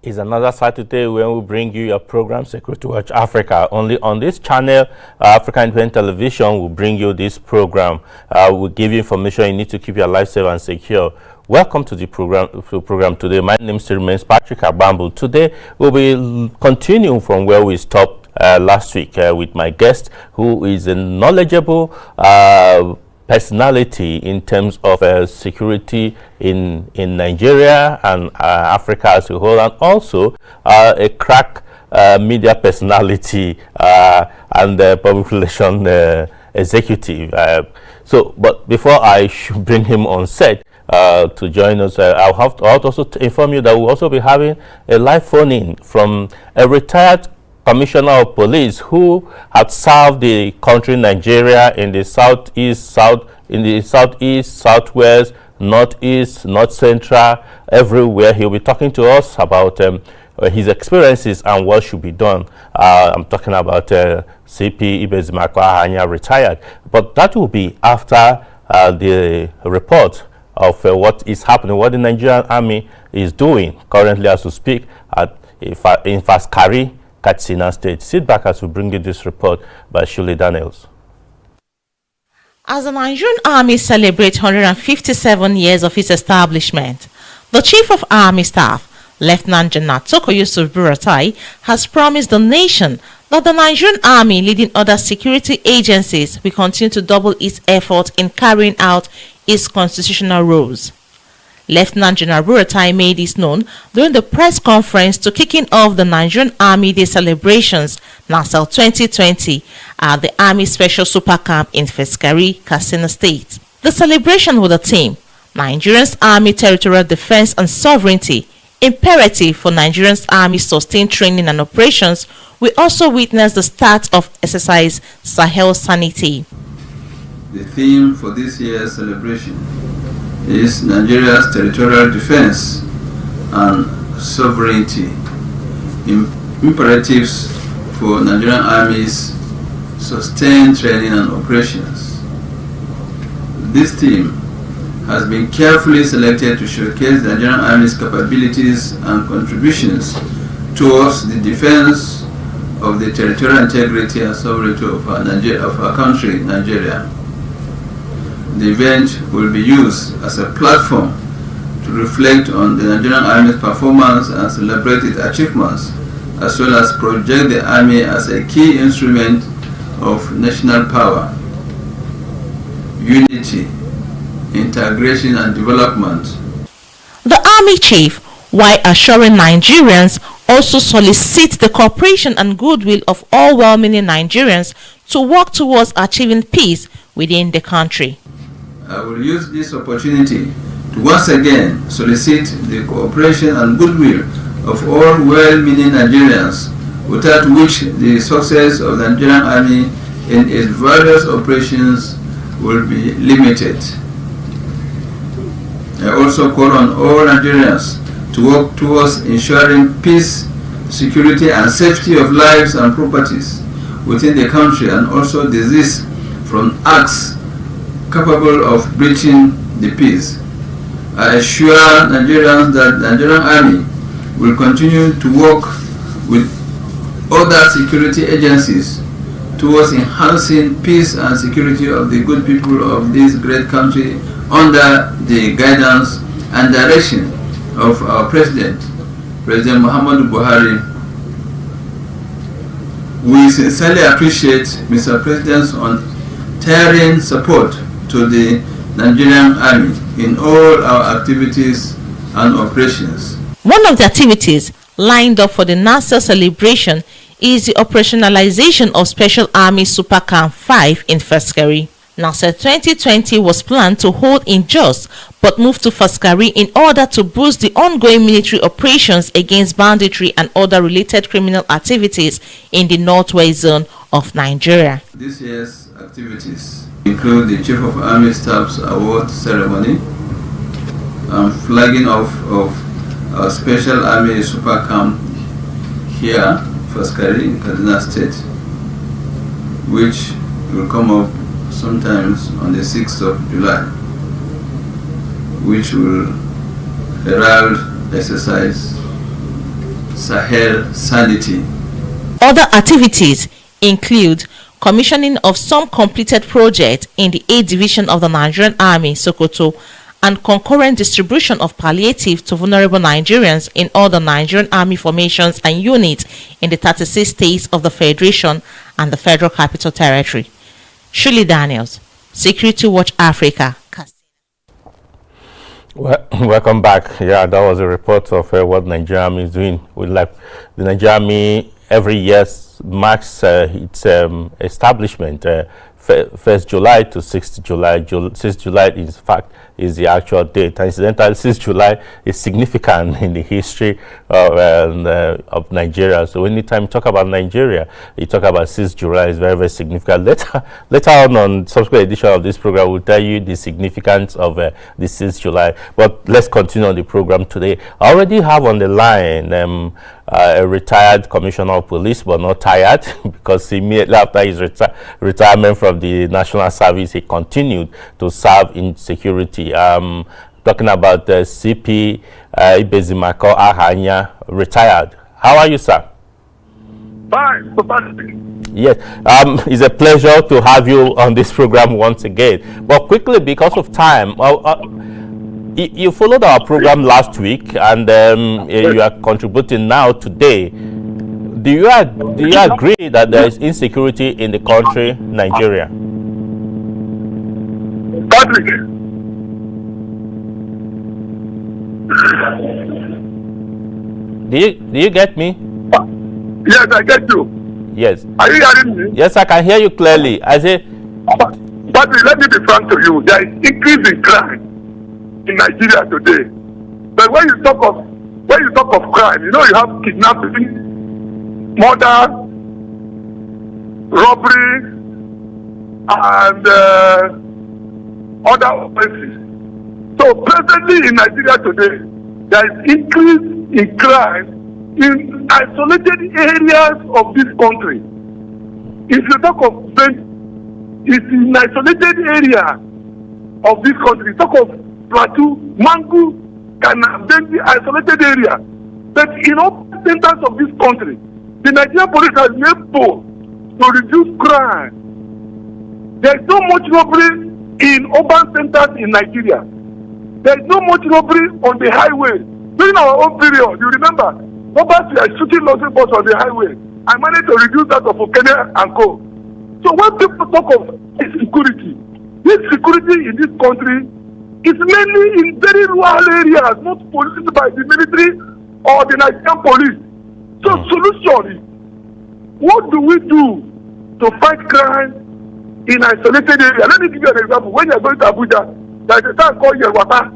Is another Saturday when we bring you your program Security Watch Africa. Only on this channel, African Independent Television, will bring you this program. We'll give you information you need to keep your life safe and secure. Welcome to the program today. My name still remains Patrick Abambu. Today we'll be continuing from where we stopped last week with my guest, who is a knowledgeable personality in terms of security in Nigeria and Africa as a whole, and also a crack media personality and public relation executive. But before I should bring him on set to join us, I'll also inform you that we'll also be having a live phone-in from a retired Commissioner of Police who had served the country Nigeria in the southeast, southwest, northeast, north central, everywhere. He'll be talking to us about his experiences and what should be done. I'm talking about CP Ibezimako Ahanya, retired. But that will be after the report of what is happening, what the Nigerian Army is doing currently as we speak in Faskari, Katsina State. Sit back as we bring you this report by Shirley Daniels. As the Nigerian Army celebrates 157 years of its establishment, the Chief of Army Staff, Lieutenant General Toko Yusuf Buratai, has promised the nation that the Nigerian Army, leading other security agencies, will continue to double its effort in carrying out its constitutional roles. Lieutenant General Buratai made this known during the press conference to kicking off the Nigerian Army Day celebrations NASL 2020 at the Army Special Super Camp in Faskari, Katsina State. The celebration with the theme, Nigeria's Army Territorial Defense and Sovereignty, imperative for Nigeria's Army sustained training and operations, we also witnessed the start of exercise Sahel Sanity. The theme for this year's celebration is Nigeria's territorial defense and sovereignty, imperatives for Nigerian Army's sustained training and operations. This theme has been carefully selected to showcase the Nigerian Army's capabilities and contributions towards the defense of the territorial integrity and sovereignty of our country, Nigeria. The event will be used as a platform to reflect on the Nigerian Army's performance and celebrate its achievements, as well as project the Army as a key instrument of national power, unity, integration and development. The Army Chief, while assuring Nigerians, also solicits the cooperation and goodwill of all well-meaning Nigerians to work towards achieving peace within the country. I will use this opportunity to once again solicit the cooperation and goodwill of all well-meaning Nigerians, without which the success of the Nigerian Army in its various operations will be limited. I also call on all Nigerians to work towards ensuring peace, security and safety of lives and properties within the country, and also desist from acts capable of breaching the peace. I assure Nigerians that the Nigerian Army will continue to work with other security agencies towards enhancing peace and security of the good people of this great country under the guidance and direction of our President, President Muhammadu Buhari. We sincerely appreciate Mr. President's untiring support to the Nigerian Army in all our activities and operations. One of the activities lined up for the NASL celebration is the operationalization of Special Army Super Camp 5 in Faskari. NASL 2020 was planned to hold in Jos, but moved to Faskari in order to boost the ongoing military operations against banditry and other related criminal activities in the northwest zone of Nigeria. This year's activities include the Chief of Army Staff's award ceremony and flagging off of our Special Army Super Camp here, Faskari, in Kaduna State, which will come up sometimes on the 6th of July, which will herald exercise Sahel sanity. Other activities include commissioning of some completed projects in the 8th Division of the Nigerian Army, Sokoto, and concurrent distribution of palliative to vulnerable Nigerians in all the Nigerian Army formations and units in the 36 states of the Federation and the Federal Capital Territory. Shirley Daniels, Security Watch Africa. Well, welcome back. Yeah, that was a report of what Nigerian Army is doing. The Nigerian Army every year marks its establishment. 1st July to 6th July. 6th July, in fact, is the actual date. Incidentally, 6th July is significant in the history of Nigeria. So anytime you talk about Nigeria, you talk about 6th July is very, very significant. Later on subsequent edition of this program, we'll tell you the significance of the 6th July. But let's continue on the program today. I already have on the line a retired commissioner of police, but not tired, because immediately after his retirement from the national service, he continued to serve in security. Talking about CP Ibezimako Ahanya, retired. How are you, sir? Fine. Yes, it's a pleasure to have you on this program once again. But quickly, because of time, you followed our program last week, and you are contributing now today. Do you agree that there is insecurity in the country, Nigeria? Do you get me? Yes, I get you. Yes. Are you hearing me? Yes, I can hear you clearly. I say. But let me be frank to you. There is increase in crime in Nigeria today. But when you talk of crime, you know you have kidnapping, murder, robbery, and other offenses. So presently in Nigeria today, there is increase in crime in isolated areas of this country. If you talk of it's in isolated area of this country. Talk of Plateau, Mangu, Ghana, then the isolated area. But in all centers of this country, the Nigerian police has been able to reduce crime. There is so much robbery in urban centers in Nigeria. There is so much robbery on the highway. During our own period, you remember, robbers were shooting local boats on the highway. I managed to reduce that of Okene and Co. So when people talk of insecurity, this security in this country is mainly in very rural areas, not policed by the military or the Nigerian police. So solution is, what do we do to fight crime in isolated areas? Let me give you an example. When you are going to Abuja, there is a town called Yerwata.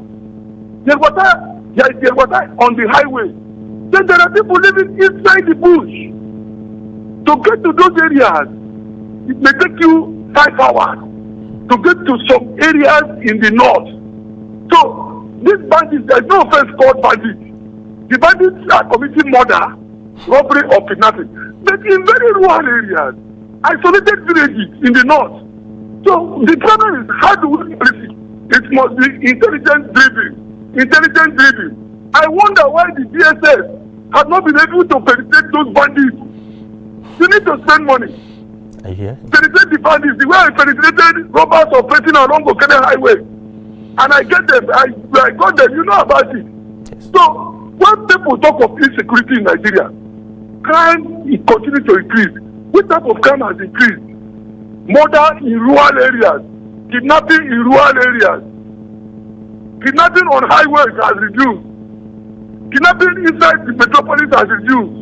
There is Yerwata on the highway. Then there are people living inside the bush. To get to those areas, it may take you 5 hours to get to some areas in the north. So, these bandits, there is no offense called bandits. The bandits are committing murder, robbery, or kidnapping. But in very rural areas, isolated villages in the north. So, the problem is, how do we police it? It must be intelligence driven. I wonder why the DSS has not been able to penetrate those bandits. You need to spend money. Penetrate the bandits. The way I penetrated robbers operating along Okene Highway. And I get them. I got them. You know about it. Yes. So, when people talk of insecurity in Nigeria, crime is continuing to increase. What type of crime has increased? Murder in rural areas. Kidnapping in rural areas. Kidnapping on highways has reduced. Kidnapping inside the metropolis has reduced.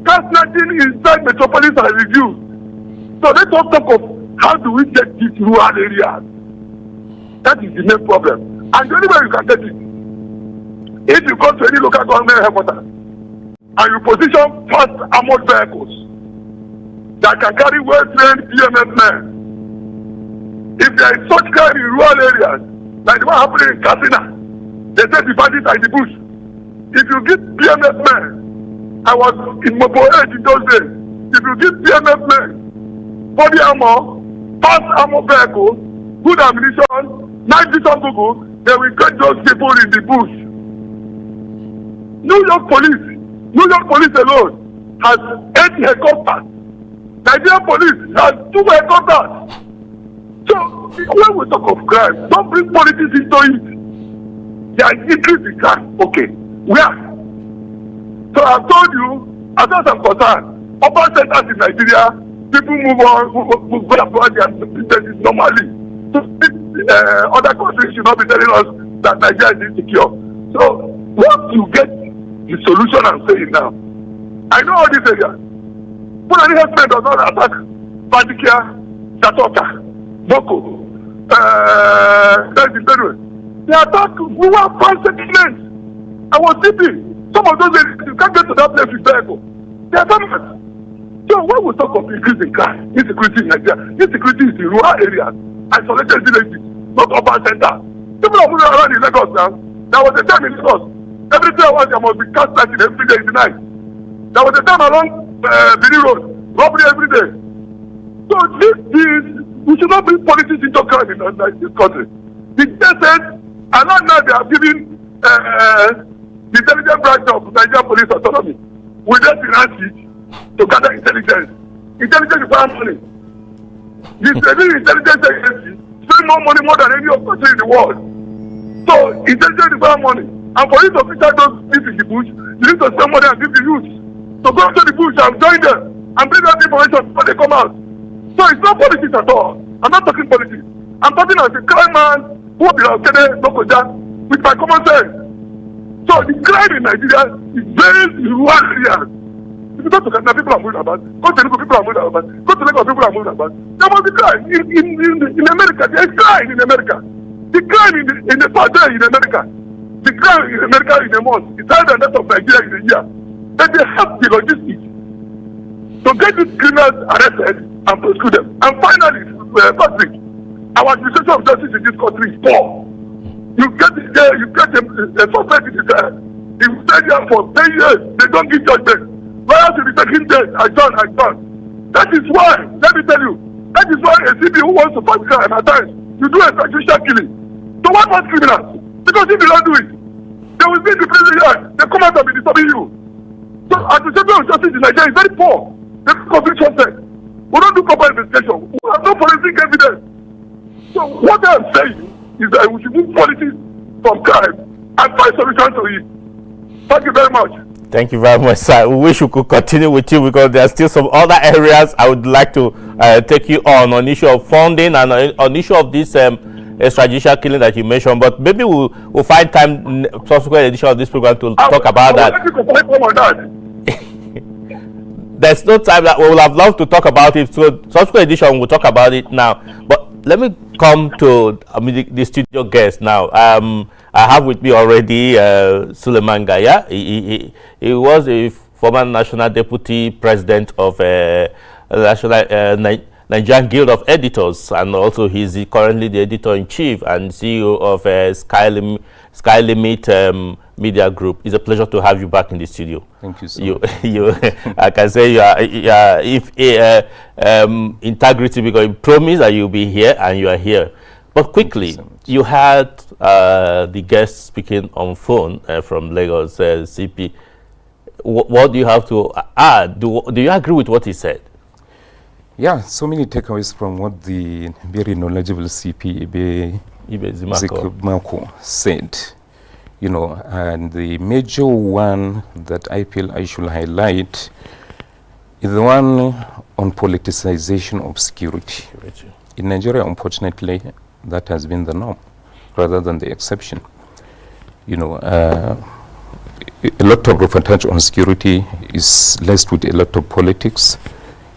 Car snatching inside metropolis has reduced. So let's talk of how do we get these rural areas. That is the main problem. And the only way you can get it, if you go to any local government headquarters and you position fast armored vehicles that can carry well-trained PMF men, if there is such crime in rural areas, like the one happening in Katsina, they say the bandits are in the bush. If you give PMF men, I was in Mobo Age in those days. If you give PMF men body armor, fast armor vehicle, good ammunition, night vision Google, they will get those people in the bush. New York police New York police alone has 8 helicopters. Nigerian police has 2 helicopters. So when we talk of crime, don't bring politics into it. There is increase in crime. Okay, where? So I've told you, as far as I'm concerned, upper centers in Nigeria, people move about their businesses normally. So other countries should not be telling us that Nigeria is insecure. So once you get the solution I'm saying now, I know all these areas. Fulani herdsmen does not attack Badikia, Shatota, Boko, they attack rural farm settlements. I was sleeping. Some of those areas, you can't get to that place with vehicle. They are farmers. So when we talk of increasing crime, insecurity in Nigeria, insecurity is in rural areas, isolated villages, not urban centers. People are moving around in Lagos now. There was a time in Lagos, every 3 hours there must be cast lighting every day in the night. There was a time along Benin Road, robbery every day. So we should not bring politics into crime in this country. The said, and now they are giving the intelligence branch of Nigerian Police Autonomy with their finance it to gather intelligence. Intelligence is our money. The civil intelligence agency spend more money more than any other country in the world. So intelligence is our money. And for you to filter those things in the bush, you need to spend money and give the youth. So go to the bush and join them and bring out information before they come out. So it's not politics at all. I'm not talking politics. I'm talking as a crime man who will be located with my common sense. So the crime in Nigeria is very rural areas. If you go to Ghana, people are moving about. Go to Lagos, people are moving about. Go to Lagos, people are moving about. There must be crime. In America, there is crime in America. The crime in the part there in America. The crime in America in a month is higher than that of Nigeria in a year. Then they have the logistics to get these criminals arrested and prosecute them. And finally, Patrick, our administration of justice in this country is poor. You get a suspect in the he will stay there for 10 years. They don't give judgment. Lawyers will be taking days. I done. That is why, let me tell you, that is why a CB who wants to fight crime at times, you do a extrajudicial killing. So what about criminals? Because if you don't do it, they will be in the prison yard. They come out and be disturbing you. So administration of justice in Nigeria is very poor. They do conviction test. We don't do proper investigation. We have no forensic evidence. So what I am saying is that we should move politics from crime and find solutions to it. Thank you very much. Thank you very much, sir. We wish we could continue with you because there are still some other areas I would like to take you on issue of funding and on issue of this extrajudicial killing that you mentioned. But maybe we'll find time in subsequent edition of this program to talk about that. There's no time that we will have loved to talk about it. So subsequent edition we'll talk about it now. But let me come to the studio guest now. I have with me already Suleiman Gaya. He was a former national deputy president of National Nigerian Guild of Editors, and also he's currently the editor-in-chief and CEO of Sky Limit Media Group. It's a pleasure to have you back in the studio. Thank you so much. I can say you are integrity, because you promised that you'll be here and you are here. But quickly, you had the guest speaking on phone from Lagos, CP. What do you have to add? Do you agree with what he said? Yeah, so many takeaways from what the very knowledgeable CP Ibe Zimako said. You know, and the major one that I feel I should highlight is the one on politicization of security. In Nigeria, unfortunately, that has been the norm rather than the exception. You know, a lot of reportage on security is laced with a lot of politics.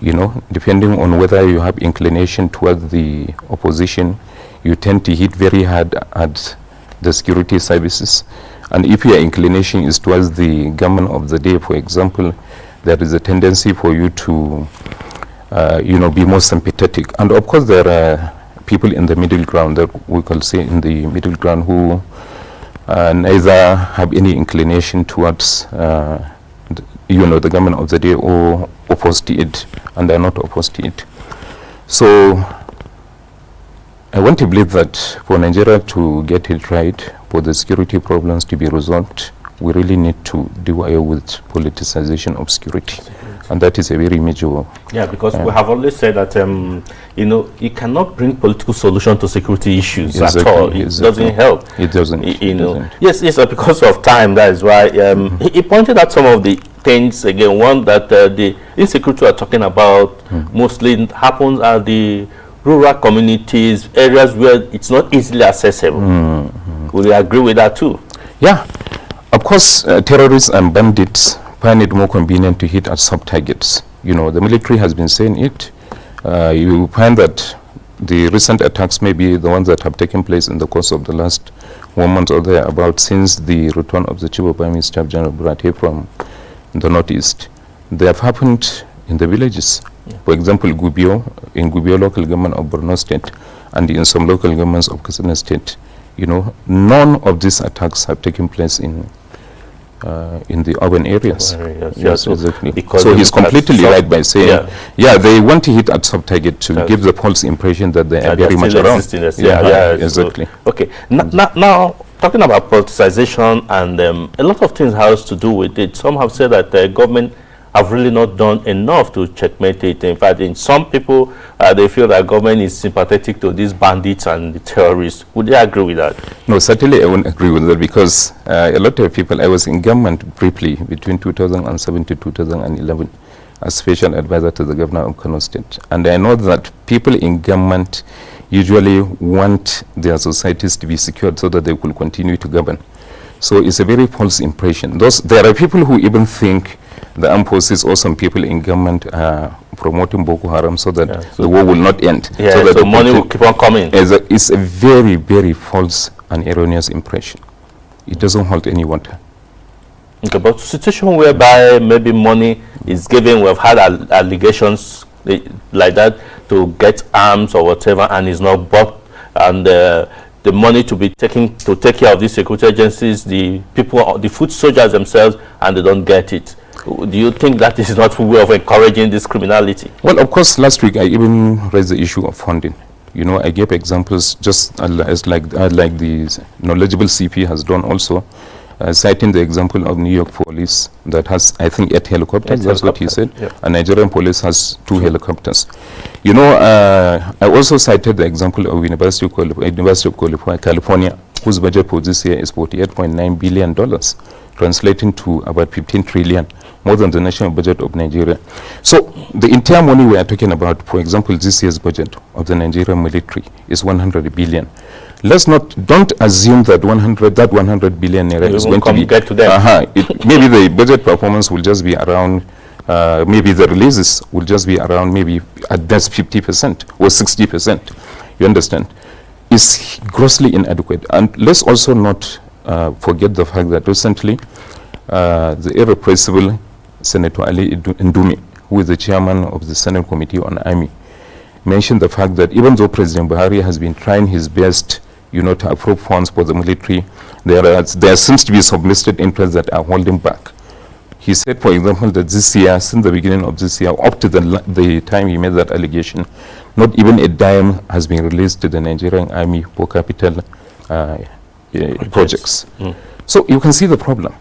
You know, depending on whether you have inclination towards the opposition, you tend to hit very hard at the security services. And if your inclination is towards the government of the day, for example, there is a tendency for you to, you know, be more sympathetic. And of course, there are people in the middle ground, that we can say in the middle ground, who neither have any inclination towards, you know, the government of the day or opposed to it, and they are not opposed to it. So I want to believe that for Nigeria to get it right, for the security problems to be resolved, we really need to do away with politicization of security. And that is a very major... Yeah, because we have always said that, you cannot bring political solution to security issues at all. It doesn't help. It doesn't. Yes, because of time, that is why he pointed out some of the things, again, one that the insecurity we're talking about mostly happens at the rural communities, areas where it's not easily accessible. Would you agree with that too? Yeah. Of course, terrorists and bandits find it more convenient to hit at sub-targets. The military has been saying it. You find that the recent attacks may be the ones that have taken place in the course of the last 1 month or thereabout since the return of the Chief of Army Staff General Burate from the northeast. They have happened in the villages. For example, in Gubio local government of Borno State and in some local governments of Katsina State. None of these attacks have taken place in the urban areas. Yes, exactly. So he's completely right by saying, they want to hit at sub-target to give the false impression that they are very much around. Exactly. Okay. Now, talking about politicization, and a lot of things has to do with it. Some have said that the government have really not done enough to checkmate it. In fact, in some people, they feel that government is sympathetic to these bandits and the terrorists. Would you agree with that? No, certainly I wouldn't agree with that, because a lot of people, I was in government briefly between 2007 to 2011 as special advisor to the governor of Kano State. And I know that people in government usually want their societies to be secured so that they will continue to govern. So it's a very false impression. There are people who even think the armed forces or some people in government are promoting Boko Haram so that the war will not end. So that the money will keep on coming. It's a very, very false and erroneous impression. It doesn't hold any water. Okay, but situation whereby maybe money is given, we've had allegations like that to get arms or whatever, and is not bought, and the money to be taken to take care of these security agencies, the people, the foot soldiers themselves, and they don't get it. Do you think that is not a way of encouraging this criminality? Well, of course, last week I even raised the issue of funding. I gave examples just as like the knowledgeable CP has done also, citing the example of New York police that has, I think, 8 helicopters. That's what he said. And Nigerian police has 2 helicopters. I also cited the example of University of California, whose budget for this year is $48.9 billion, translating to about 15 trillion, more than the national budget of Nigeria. So the entire money we are talking about, for example, this year's budget of the Nigerian military is 100 billion. Don't assume that 100 billion naira is going to be get to them. Maybe the budget performance will just be around, maybe the releases will just be around, maybe at best 50% or 60%. You understand? It's grossly inadequate. And let's also not forget the fact that recently the irrepressible Senator Ali Ndume, who is the chairman of the Senate Committee on Army, mentioned the fact that even though President Buhari has been trying his best, to approve funds for the military, there seems to be some vested interests that are holding back. He said, for example, that this year, since the beginning of this year, up to the time he made that allegation, not even a dime has been released to the Nigerian Army for capital projects. So you can see the problem.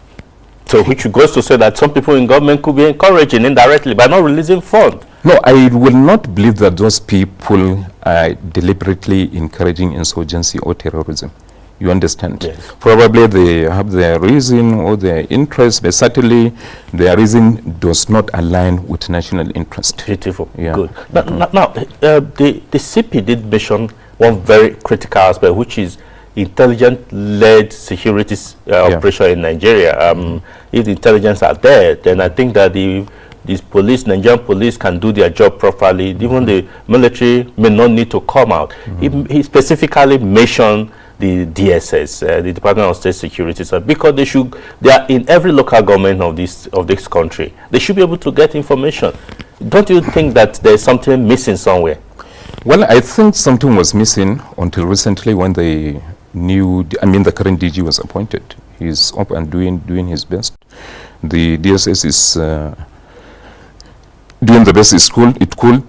So which goes to say that some people in government could be encouraging indirectly by not releasing funds. No, I will not believe that those people are deliberately encouraging insurgency or terrorism. You understand? Yes. Probably they have their reason or their interest, but certainly their reason does not align with national interest. Beautiful. Yeah. Good. Now, the CP did mention one very critical aspect, which is intelligence-led security operation in Nigeria. If the intelligence are there, then I think that these police, Nigerian police, can do their job properly. Even the military may not need to come out. He specifically mentioned the DSS, the Department of State Security, because they are in every local government of this country. They should be able to get information. Don't you think that there's something missing somewhere? Well, I think something was missing until recently when the current DG was appointed. He's up and doing his best. The DSS is doing the best it could,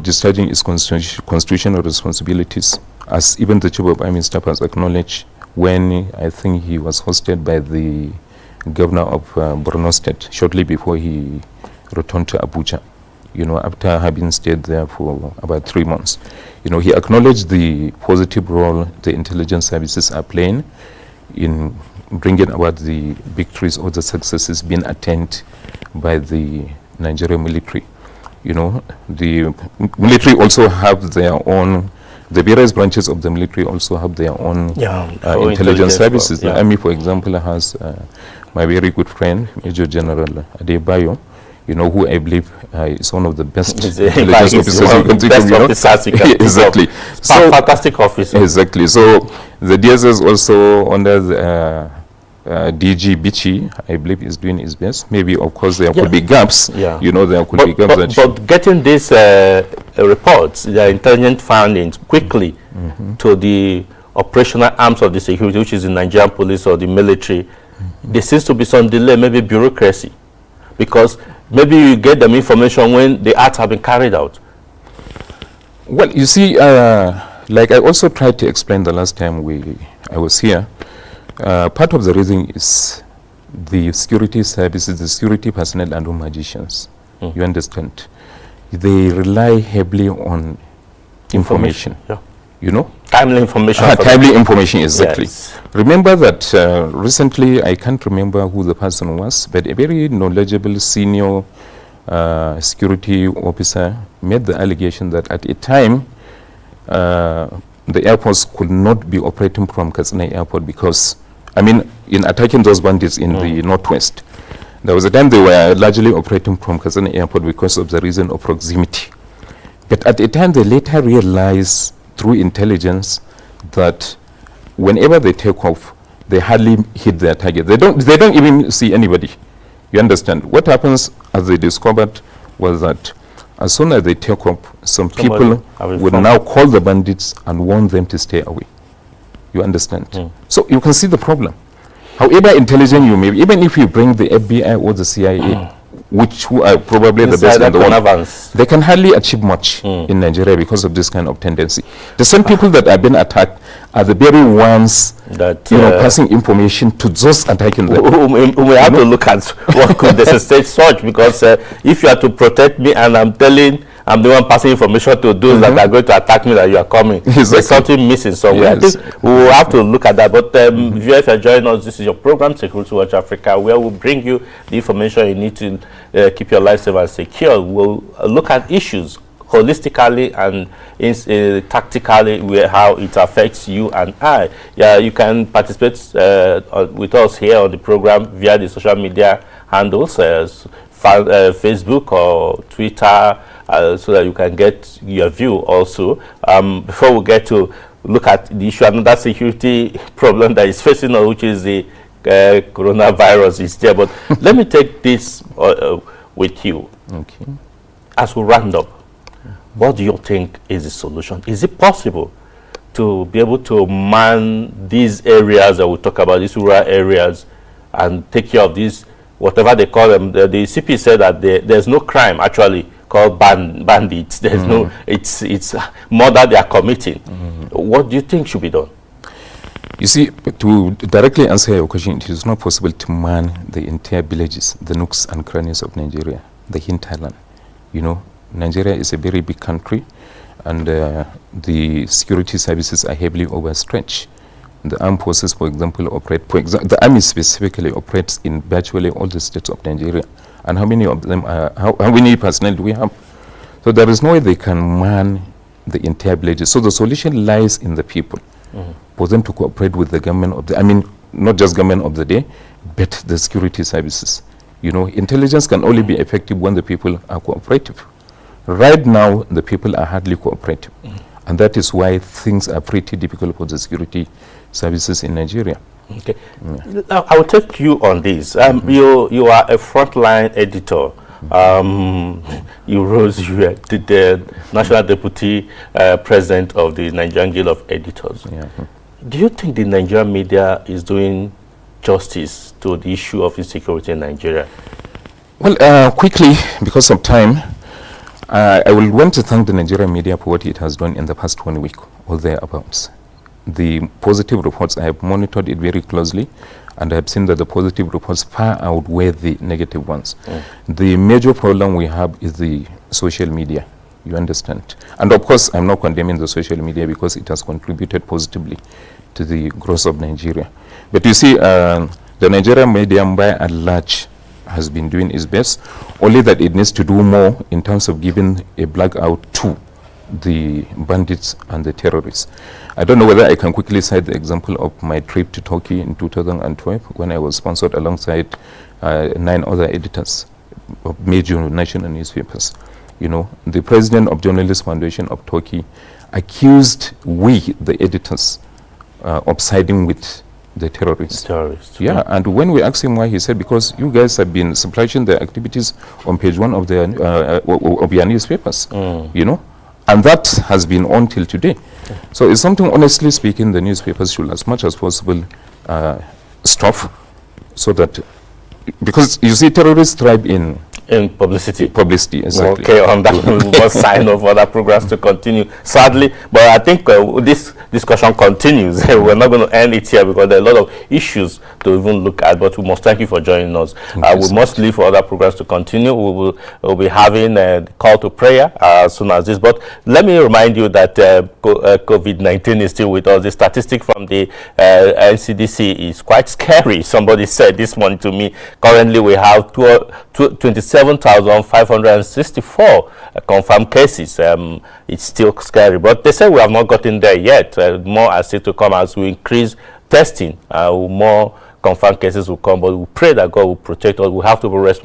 discharging its constitutional responsibilities, as even the Chief of Army Staff has acknowledged when I think he was hosted by the governor of Borno State, shortly before he returned to Abuja, after having stayed there for about 3 months. He acknowledged the positive role the intelligence services are playing in bringing about the victories or the successes being attained by the Nigerian military. The military also have their own, the various branches of the military also have their own intelligence services. The Army, for example, has my very good friend, Major General Adebayo, who I believe is one of the best intelligence officers you can think of. Exactly. So fantastic officer. Exactly. So the DSS also under the DG Bichi, I believe, is doing his best. Maybe, of course, there could be gaps. There could be gaps. But getting these reports, the intelligence findings, quickly to the operational arms of the security, which is the Nigerian police or the military, there seems to be some delay, maybe bureaucracy, because maybe you get them information when the acts have been carried out. Well, you see, like I also tried to explain the last time I was here, part of the reason is the security services, the security personnel and magicians. You understand? They rely heavily on information. Timely information. Timely information, exactly. Yes. Remember that recently, I can't remember who the person was, but a very knowledgeable senior security officer made the allegation that at a time, the airports could not be operating from Katsina Airport because, in attacking those bandits in the northwest, there was a time they were largely operating from Katsina Airport because of the reason of proximity. But at a time, they later realized through intelligence that whenever they take off, they hardly hit their target. They don't even see anybody. You understand? What happens, as they discovered, was that as soon as they take off, some people would now call the bandits and warn them to stay away. You understand? So you can see the problem. However intelligent you may be, even if you bring the FBI or the CIA, who are probably the best in the world, they can hardly achieve much in Nigeria because of this kind of tendency. The same people that have been attacked are the very ones that passing information to those attacking them. We have to look at what could necessitate such, because if you are to protect me and I'm the one passing information to those that are going to attack me that you are coming. Exactly. There's something missing somewhere. Yes. I think we will have to look at that. But if you're joining us, this is your program, Security Watch Africa, where we'll bring you the information you need to keep your life safe and secure. We'll look at issues holistically and tactically, how it affects you and I. You can participate with us here on the program via the social media handles, Facebook or Twitter, so that you can get your view also. Before we get to look at the issue, another security problem that is facing us, which is the coronavirus is there. But let me take this with you. Okay. As we round up, what do you think is the solution? Is it possible to be able to man these areas that we talk about, these rural areas, and take care of these, whatever they call them? The CP said that there's no crime actually called bandits. There's no, it's murder they are committing. What do you think should be done? You see, to directly answer your question, it is not possible to man the entire villages, the nooks and crannies of Nigeria, the hinterland. Nigeria is a very big country, and the security services are heavily overstretched. The armed forces, for example, the army specifically operates in virtually all the states of Nigeria. And how many of them are, how many personnel do we have? So there is no way they can man the entire villages. So the solution lies in the people, for them to cooperate with the government not just government of the day, but the security services. Intelligence can only be effective when the people are cooperative. Right now, the people are hardly cooperative. And that is why things are pretty difficult for the security services in Nigeria. Okay. I will take you on this. You are a frontline editor. You were the National Deputy President of the Nigerian Guild of Editors. Do you think the Nigerian media is doing justice to the issue of insecurity in Nigeria? Well, quickly, because of time, I will want to thank the Nigerian media for what it has done in the past 1 week or thereabouts. The positive reports, I have monitored it very closely, and I have seen that the positive reports far outweigh the negative ones. The major problem we have is the social media. You understand? And of course, I'm not condemning the social media because it has contributed positively to the growth of Nigeria. But you see, the Nigerian media by and large has been doing its best, only that it needs to do more in terms of giving a blackout to the bandits and the terrorists. I don't know whether I can quickly cite the example of my trip to Turkey in 2012 when I was sponsored alongside 9 other editors of major national newspapers. You know, the president of Journalists Foundation of Turkey accused the editors of siding with the terrorists. Yeah, and when we asked him why, he said, because you guys have been supplying their activities on page 1 of their of your newspapers, you know, and that has been on till today. So it's something, honestly speaking, the newspapers should as much as possible stop, so that, because you see, terrorists thrive in publicity. Publicity, exactly. Okay, on that we must sign off for other programs to continue, sadly. But I think this discussion continues. We're not going to end it here because there are a lot of issues to even look at. But we must thank you for joining us. We must leave for other programs to continue. We'll be having a call to prayer as soon as this. But let me remind you that COVID-19 is still with us. The statistic from the NCDC is quite scary. Somebody said this morning to me, currently we have 27,564 confirmed cases. It's still scary, but they say we have not gotten there yet. More are still to come as we increase testing. More confirmed cases will come, but we pray that God will protect us. We have to be responsible.